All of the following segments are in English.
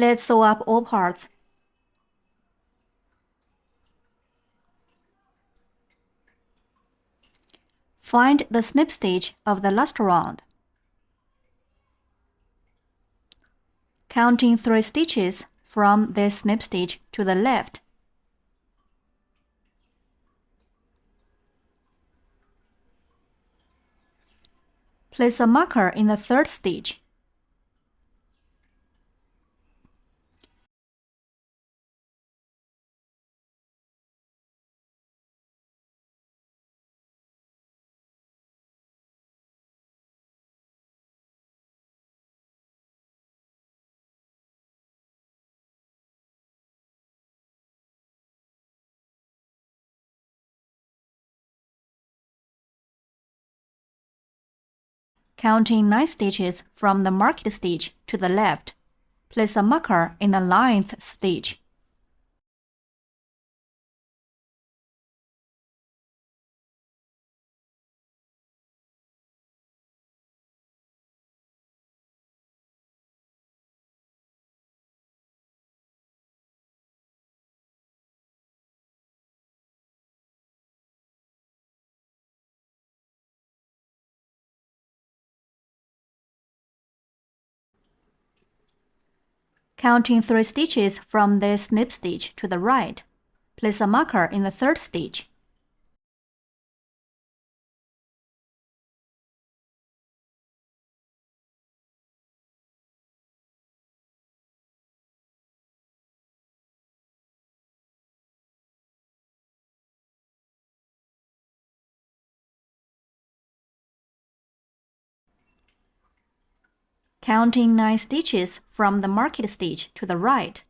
Let's sew up all parts. Find the snip stitch of the last round. Counting 3 stitches from this snip stitch to the left. Place a marker in the 3rd stitch. Counting 9 stitches from the marked stitch to the left. Place a marker in the 9th stitch. Counting 3 stitches from this snip stitch to the right. Place a marker in the 3rd stitch. Counting 9 stitches from the marked stitch to the right.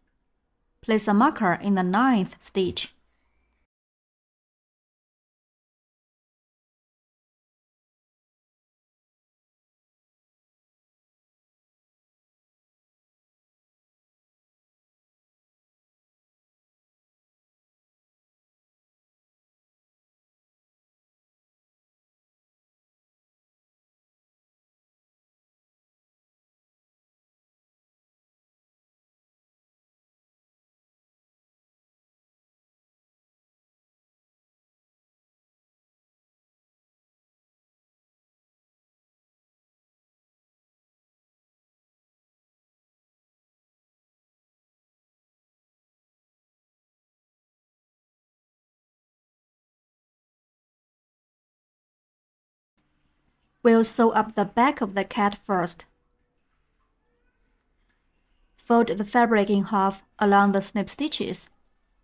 Place a marker in the 9th stitch. We'll sew up the back of the cat first. Fold the fabric in half along the snip stitches.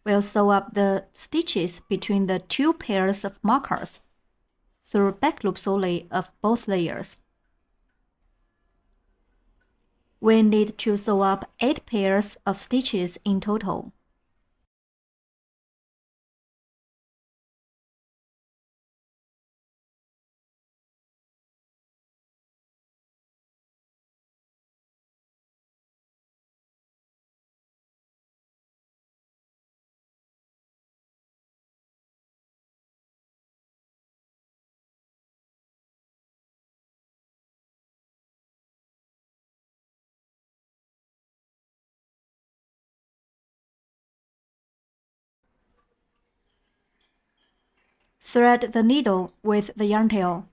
We'll sew up the stitches between the 2 pairs of markers through back loop sole of both layers. We need to sew up 8 pairs of stitches in total. Thread the needle with the yarn tail.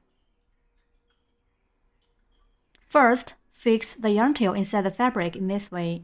First, fix the yarn tail inside the fabric in this way.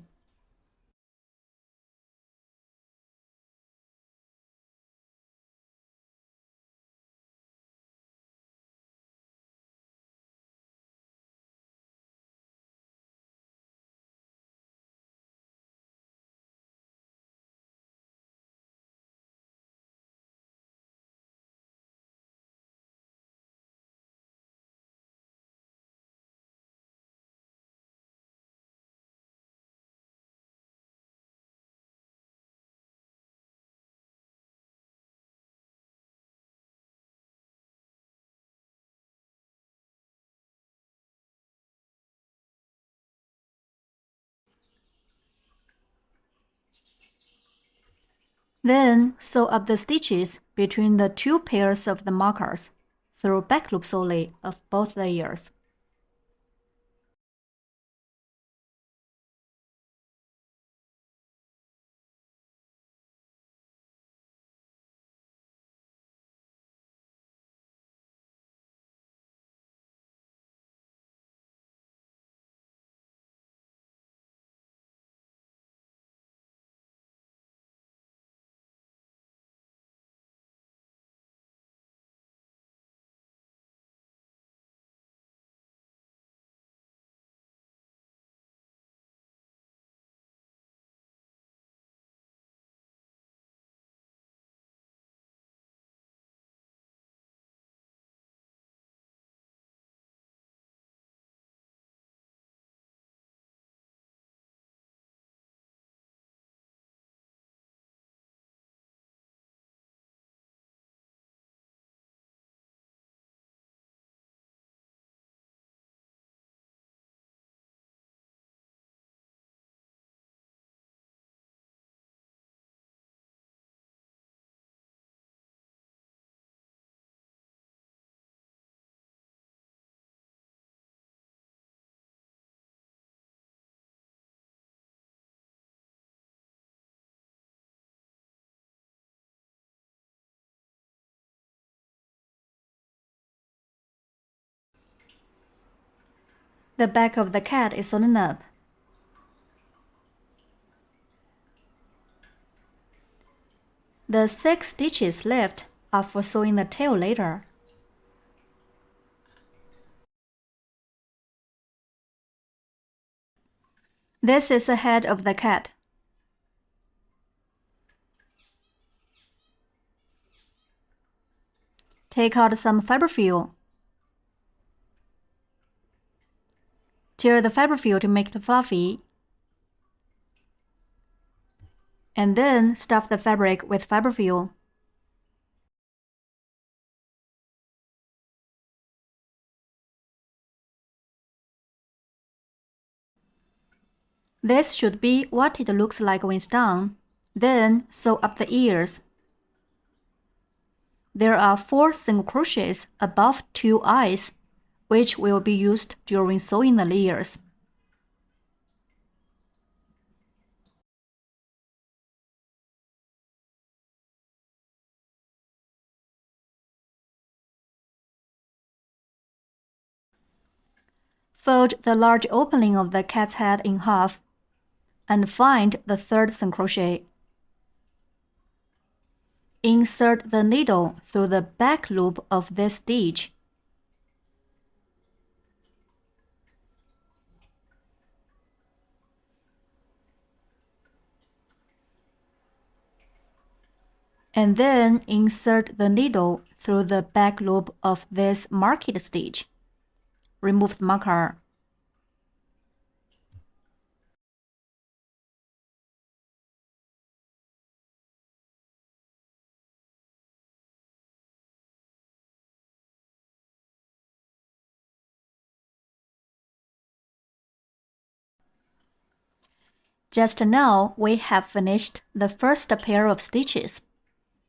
Then sew up the stitches between the 2 pairs of the markers through back loop sole of both layers. The back of the cat is sewn up. The 6 stitches left are for sewing the tail later. This is the head of the cat. Take out some fiberfill. Tear the fiberfill to make it fluffy. And then stuff the fabric with fiberfill. This should be what it looks like when it's done. Then sew up the ears. There are 4 single crochets above 2 eyes, which will be used during sewing the ears. Fold the large opening of the cat's head in half and find the 3rd single crochet. Insert the needle through the back loop of this stitch. And then insert the needle through the back loop of this marked stitch. Remove the marker. Just now, we have finished the first pair of stitches.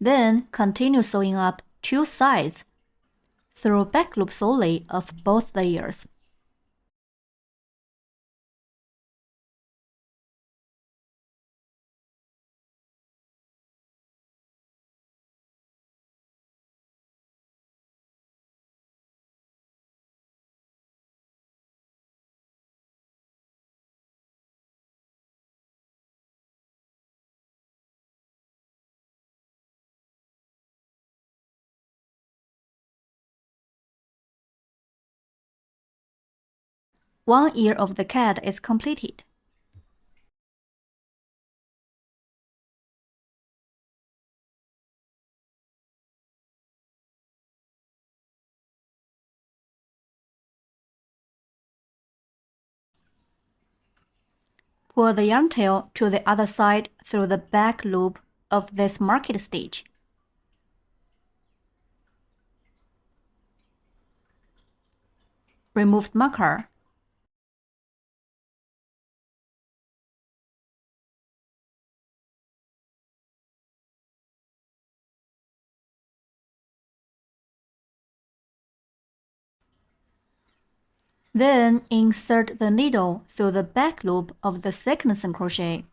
Then continue sewing up 2 sides through back loops only of both layers. One ear of the cat is completed. Pull the yarn tail to the other side through the back loop of this marked stitch. Remove marker. Then insert the needle through the back loop of the 2nd single crochet.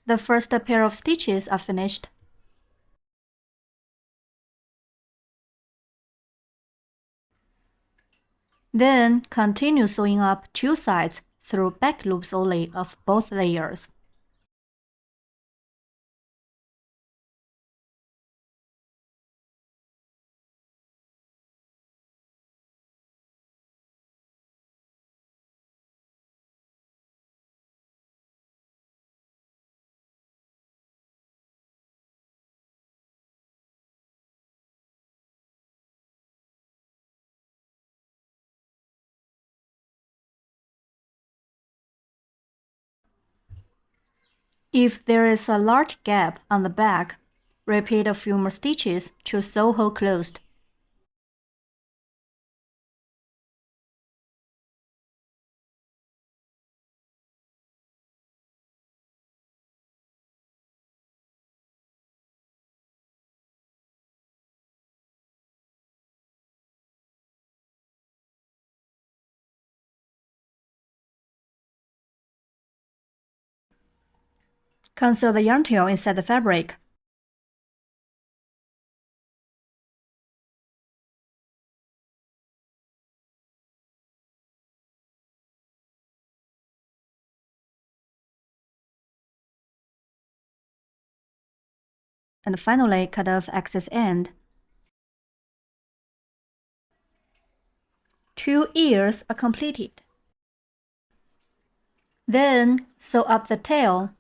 The first pair of stitches are finished. Then continue sewing up 2 sides through back loops only of both layers. If there is a large gap on the back, repeat a few more stitches to sew hole closed. Conceal the yarn tail inside the fabric. And finally, cut off excess end. 2 ears are completed. Then, sew up the tail.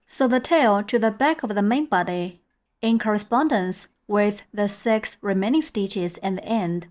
Sew the tail to the back of the main body, in correspondence with the 6 remaining stitches at the end.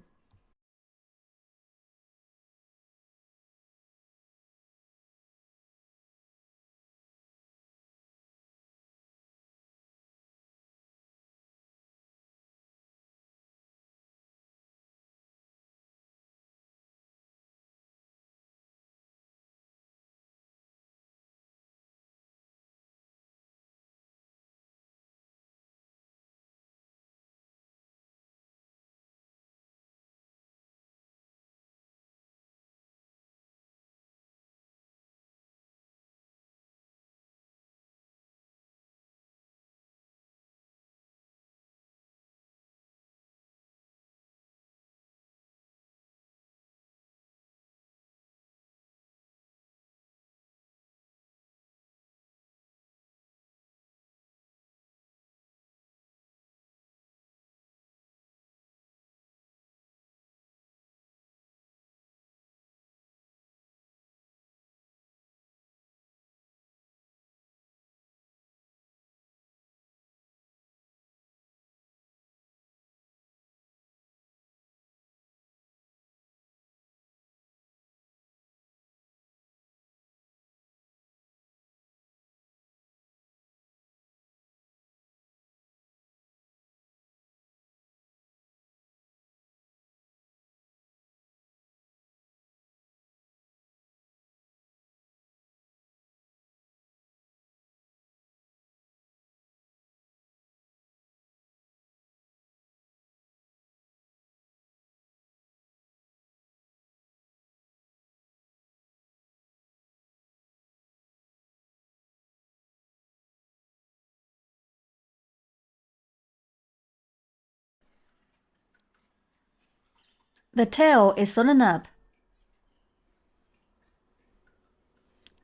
The tail is sewn up.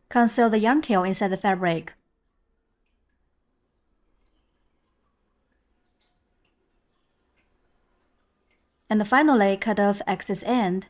Conceal the yarn tail inside the fabric. And finally, cut off excess end.